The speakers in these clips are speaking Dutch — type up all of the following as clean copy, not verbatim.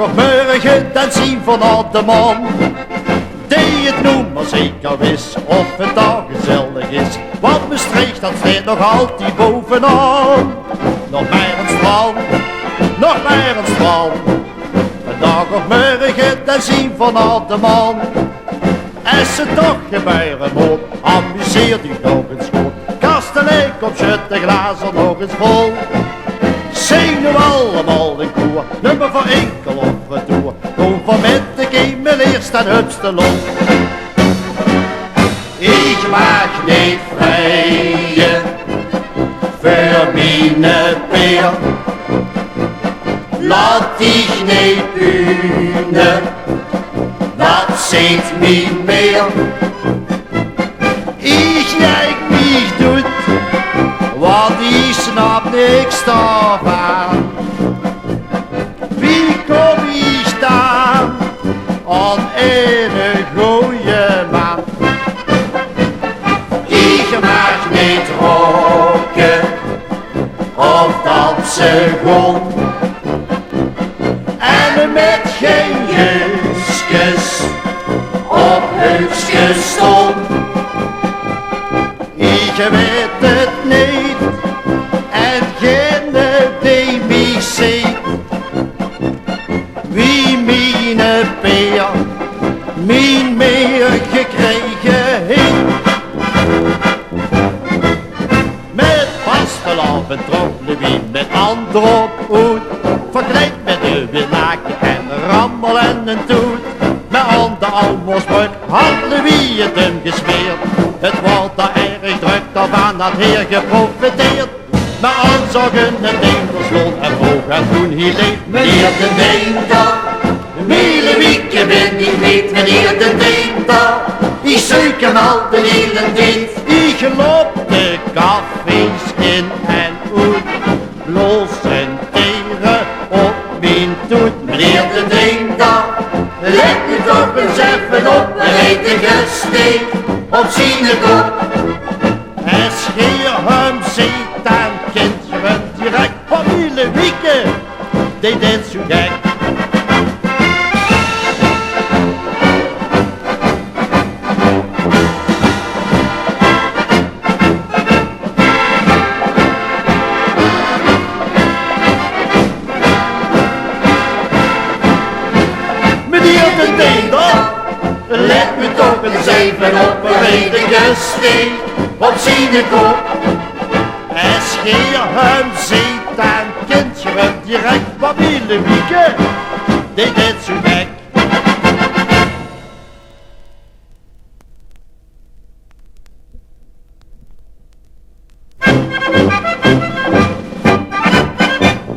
of morgen dan zien vanuit de man. Die het noemt maar zeker wist of het daar gezellig is. Want Maastricht dat staat nog altijd bovenaan. Nog meer een strand, nog meer een strand. Vandaag of morgen dan zien vanuit de man. Als ze toch gebeuren moet, amuseer u nog eens goed. Kastelein op de glazen nog eens vol. Zing nu allemaal een koer, nummer voor enkel of retour. Kom van met de game eerst en hupste lol. Ik mag niet vrijen voor mijn peer. Laat ik niet bühnen, dat zit niet meer. Ik lijk niet doet, want ik snap niks daarvan. Wie kom ik dan aan een goeie man? Ik mag niet roken of dansen gewoon. En met geen jusjes op hupsjes stond. Ik weet het niet en geen die mij ziet. Wie mijn peer, mijn meer gekregen heeft. Met vastelavond trokken wie met anderen op hoed. Verkleed met de winnaakje en rammel en een toet. Met aan de almosbrug hadden wie het hem gesmeerd. Het wordt daar erg druk, daarvan had heer geprofiteerd. Maar aanzorgen het Deemterslot en vroeg en toen hij leeft. Meneer de Deemter, hele wieken ben ik niet. Meneer de Deemter, ik zoek hem al de hele tijd. Ik loop de cafés in en uit, los en teren op mijn toet. Meneer de Deemter, let u toch eens even op, en heet de gesteek op zijn kop. En scheer hem ziet aan kinderen direct van hele wieken, die dit zo gek. Let me toch eens even op een redige steek op zijn kop. En scheer hem ziet aan kinderen direct van hele wieken, die dit zo gek.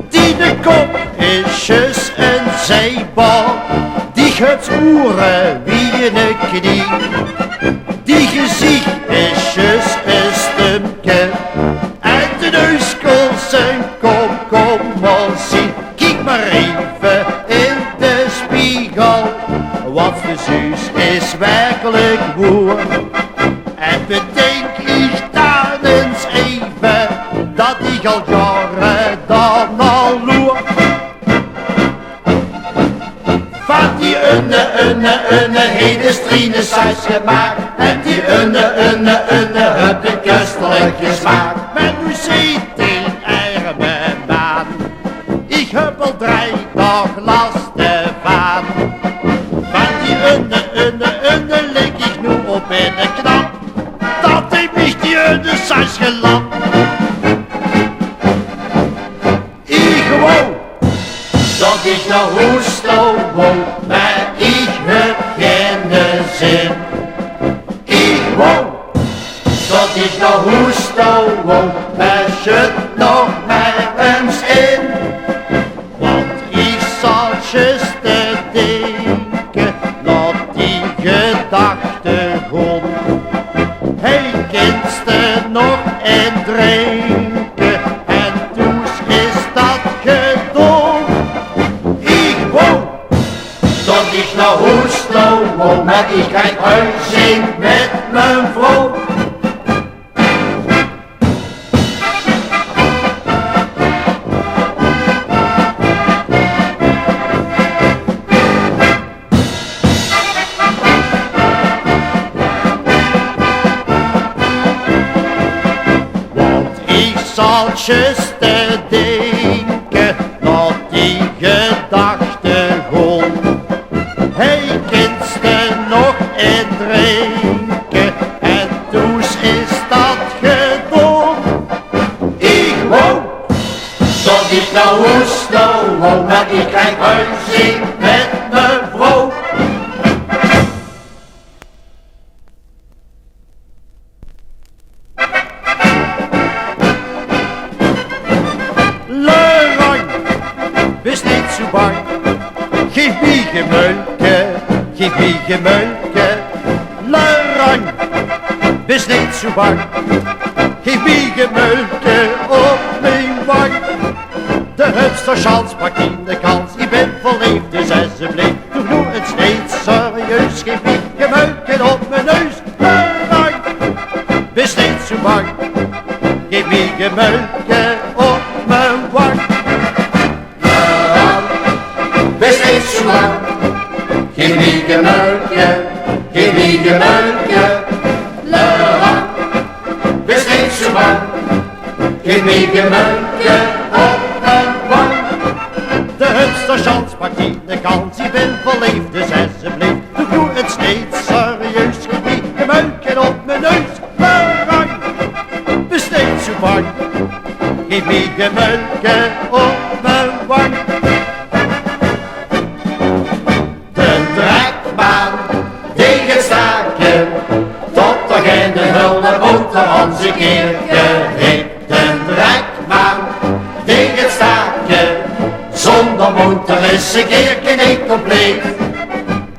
Die de kop is jus een zijbal. Die het oeren wie een knie, die gezicht is jus een stumke, en de neuskels zijn kom maar zien. Kijk maar even in de spiegel, wat de zus is werkelijk woer. En bedenk ik dan eens even, dat ik al jaren dan al loer. Van die une hele strine saus gemaakt. En die une heb de kustelijke smaak. Maar nu zit in arme maan, ik heb al 3 dagen last ervan. Van die une lig ik nu op in de knap. Dat heeft mich die une saus gelapt. Ik wou dat ik naar Hoestel wou, maar ik heb geen zin. Ik wou dat ik naar Hoestel wou, maar zit nog maar eens in. Want ik zat juist te denken, laat die gedachte gaan. Hij kindste nog en drinken, en toen is dat gedaan. Dat ik naar Hoestel wou, maar ik ga uitzien met mijn vrouw. zaaltjes te denken, laat die gedachtegoed. Hij kindste nog in drinken en toen is dat gedaan. Ik wou dat ik nou woest nou wou, maar ik krijg huizing met mijn vrouw. Wees niet zo bang, geef me gemulke, geef me gemulke. Larang, wees niet zo bang, geef me gemulke op mijn wang. De hupster chance pakt in de kans, ik ben verliefd dus alsjeblieft. Doe nu het steeds serieus, geef me gemulke op mijn neus. Larang, wees niet zo bang, geef me gemulke op mijn wang. Wees niet zo bang, geef me gemulke, geef me gemulke. Laurent, wees niet zo bang, geef me gemulke op mijn wang. De hupster chance pakt in de kans, ik ben verliefd dus alsjeblieft. Doe nu het steeds serieus, geef me gemulke op mijn neus. Laurent, wees niet zo bang, geef me gemulke op mijn wang. Tot er geen hulde boterham zich keerke heeft. De trekman tegen het staakje, zonder motor is een keerke niet compleet.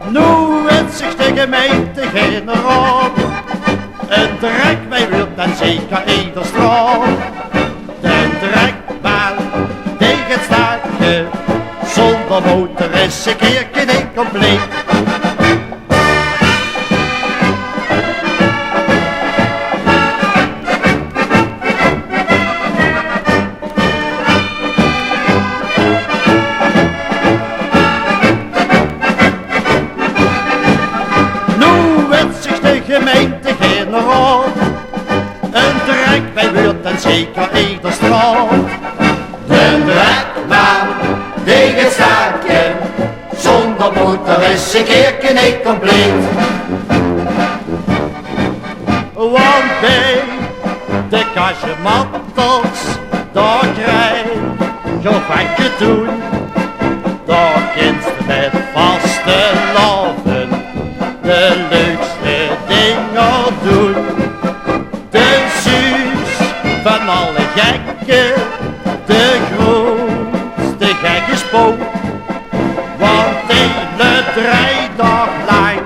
Nu wens ik de gemeente-generaal een trekmijn wil dan zeker ieder straal. De trekman tegen het staakje, zonder motor is een keerke niet compleet. Gemeente-generaal een trekmijn wil dan zeker ieder straal. De trekman tegen het staakje, zonder motor is een keerke niet compleet. Want bij de kassemantels, daar krijg je wat je doen. Daar kinst met vaste laven de leukste dingen doen. De zus van alle gekken, de grootste gekke spook. Want hele 3 dagen lang